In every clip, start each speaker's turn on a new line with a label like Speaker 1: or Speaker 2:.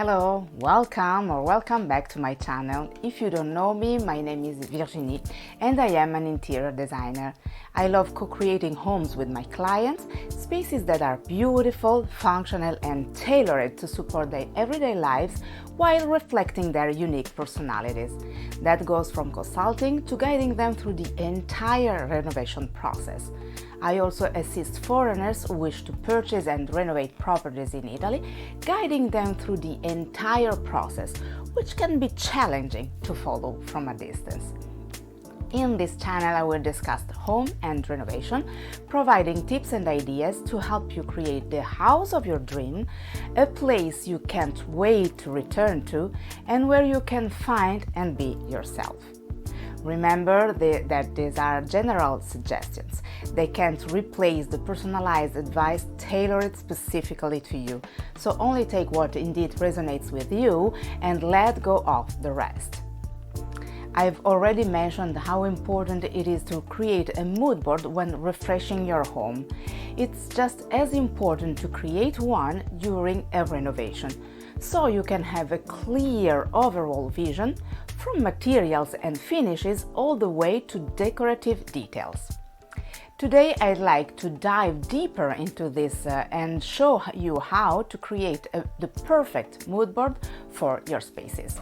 Speaker 1: Hello, welcome back to my channel. If you don't know me, my name is Virginie and I am an interior designer. I love co-creating homes with my clients, spaces that are beautiful, functional and tailored to support their everyday lives while reflecting their unique personalities. That goes from consulting to guiding them through the entire renovation process. I also assist foreigners who wish to purchase and renovate properties in Italy, guiding them through the entire process, which can be challenging to follow from a distance. In this channel, I will discuss home and renovation, providing tips and ideas to help you create the house of your dream, a place you can't wait to return to, and where you can find and be yourself. Remember that these are general suggestions. They can't replace the personalized advice tailored specifically to you, so only take what indeed resonates with you and let go of the rest. I've already mentioned how important it is to create a mood board when refreshing your home. It's just as important to create one during a renovation, so you can have a clear overall vision from materials and finishes all the way to decorative details. Today I'd like to dive deeper into this and show you how to create the perfect mood board for your spaces.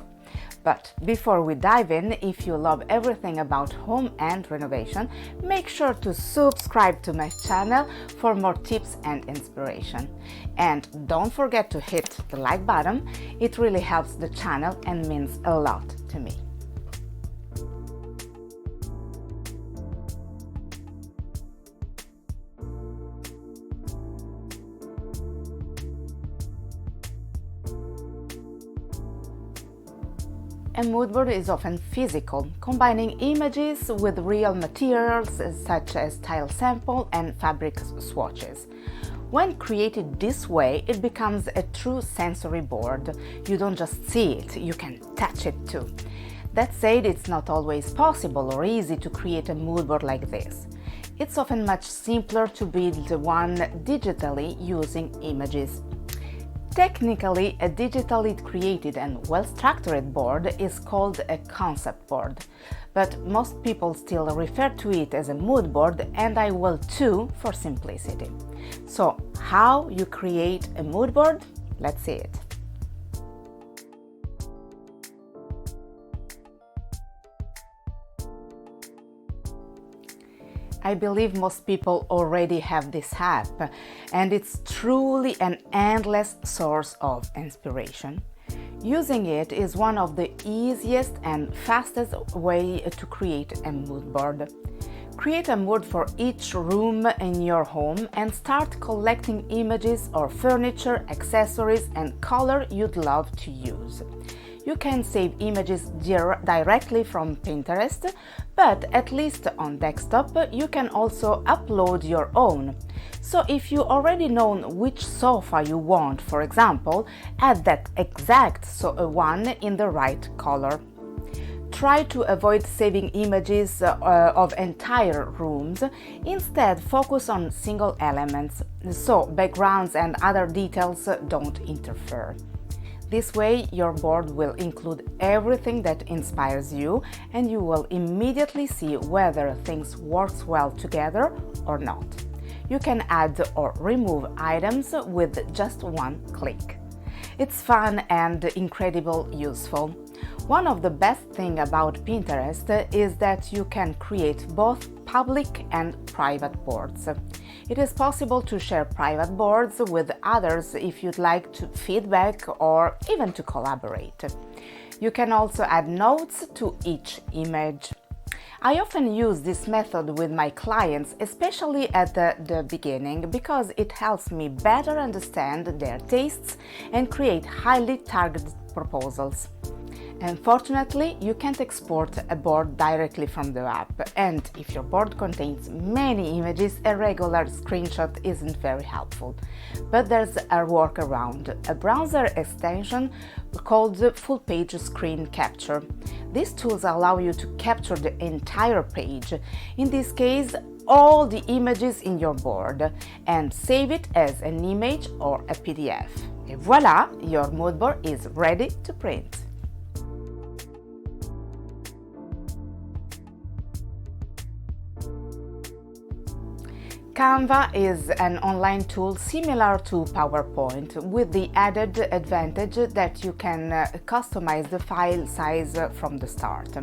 Speaker 1: But before we dive in, if you love everything about home and renovation, make sure to subscribe to my channel for more tips and inspiration. And don't forget to hit the like button, it really helps the channel and means a lot to me. A mood board is often physical, combining images with real materials such as tile sample and fabric swatches. When created this way, it becomes a true sensory board. You don't just see it, you can touch it too. That said, it's not always possible or easy to create a mood board like this. It's often much simpler to build one digitally using images. Technically, a digitally created and well-structured board is called a concept board, but most people still refer to it as a mood board, and I will too for simplicity. So, how you create a mood board? Let's see it. I believe most people already have this app, and it's truly an endless source of inspiration. Using it is one of the easiest and fastest way to create a mood board. Create a mood for each room in your home and start collecting images or furniture, accessories, and color you'd love to use. You can save images directly from Pinterest, but at least on desktop you can also upload your own. So if you already know which sofa you want, for example, add that exact one in the right color. Try to avoid saving images of entire rooms. Instead, focus on single elements, so backgrounds and other details don't interfere. This way, your board will include everything that inspires you, and you will immediately see whether things work well together or not. You can add or remove items with just one click. It's fun and incredibly useful. One of the best things about Pinterest is that you can create both public and private boards. It is possible to share private boards with others if you'd like to feedback or even to collaborate. You can also add notes to each image. I often use this method with my clients, especially at the beginning, because it helps me better understand their tastes and create highly targeted proposals. Unfortunately, you can't export a board directly from the app, and if your board contains many images, a regular screenshot isn't very helpful. But there's a workaround, a browser extension called Full Page Screen Capture. These tools allow you to capture the entire page, in this case all the images in your board, and save it as an image or a PDF. Et voila, your mood board is ready to print. Canva is an online tool similar to PowerPoint, with the added advantage that you can customize the file size from the start.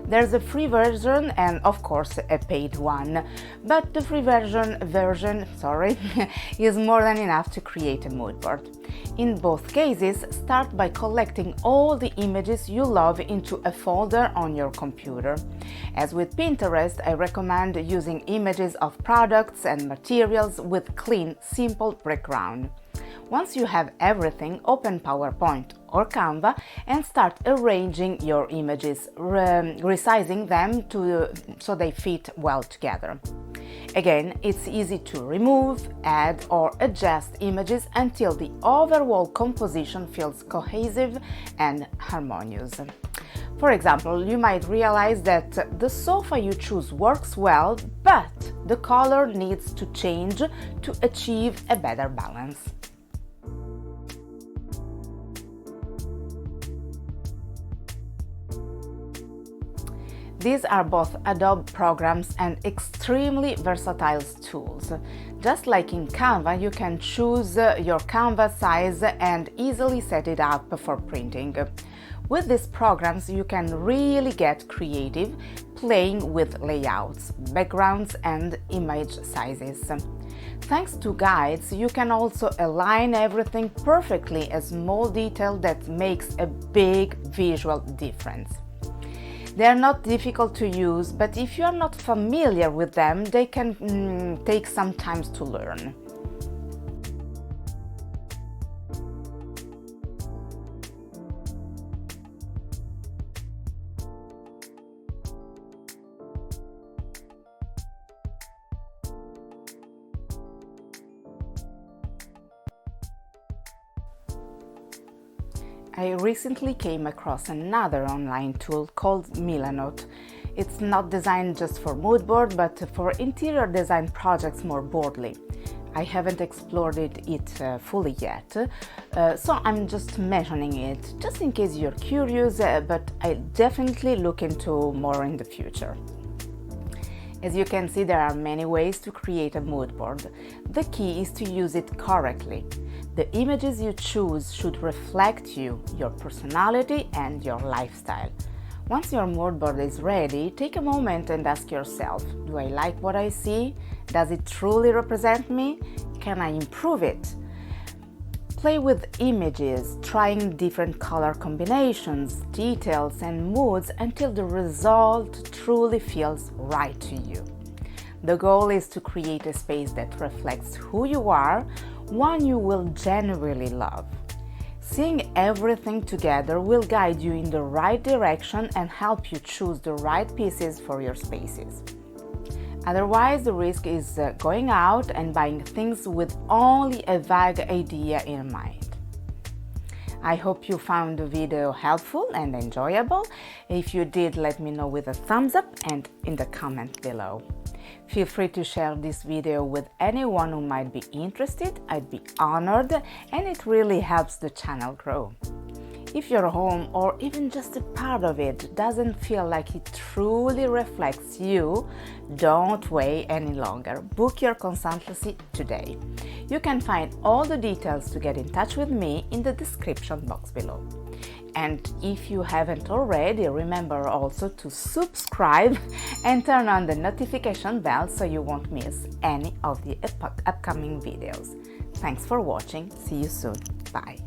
Speaker 1: There's a free version and of course a paid one, but the free version is more than enough to create a mood board. In both cases, start by collecting all the images you love into a folder on your computer. As with Pinterest, I recommend using images of products and materials with clean, simple background. Once you have everything, open PowerPoint or Canva and start arranging your images, resizing them so they fit well together. Again, it's easy to remove, add or adjust images until the overall composition feels cohesive and harmonious. For example, you might realize that the sofa you choose works well, but the color needs to change to achieve a better balance. These are both Adobe programs and extremely versatile tools. Just like in Canva, you can choose your canvas size and easily set it up for printing. With these programs, you can really get creative, playing with layouts, backgrounds and image sizes. Thanks to guides, you can also align everything perfectly, a small detail that makes a big visual difference. They are not difficult to use, but if you are not familiar with them, they can take some time to learn. I recently came across another online tool called Milanote. It's not designed just for mood board, but for interior design projects more broadly. I haven't explored it fully yet, so I'm just mentioning it, just in case you're curious, but I'll definitely look into more in the future. As you can see, there are many ways to create a mood board. The key is to use it correctly. The images you choose should reflect you, your personality and your lifestyle. Once your mood board is ready, take a moment and ask yourself, do I like what I see? Does it truly represent me? Can I improve it? Play with images, trying different color combinations, details and moods until the result truly feels right to you. The goal is to create a space that reflects who you are, one you will genuinely love. Seeing everything together will guide you in the right direction and help you choose the right pieces for your spaces. Otherwise, the risk is going out and buying things with only a vague idea in mind. I hope you found the video helpful and enjoyable. If you did, let me know with a thumbs up and in the comment below. Feel free to share this video with anyone who might be interested. I'd be honored, and it really helps the channel grow. If your home, or even just a part of it, doesn't feel like it truly reflects you, don't wait any longer. Book your consultancy today. You can find all the details to get in touch with me in the description box below. And if you haven't already, remember also to subscribe and turn on the notification bell so you won't miss any of the upcoming videos. Thanks for watching. See you soon. Bye.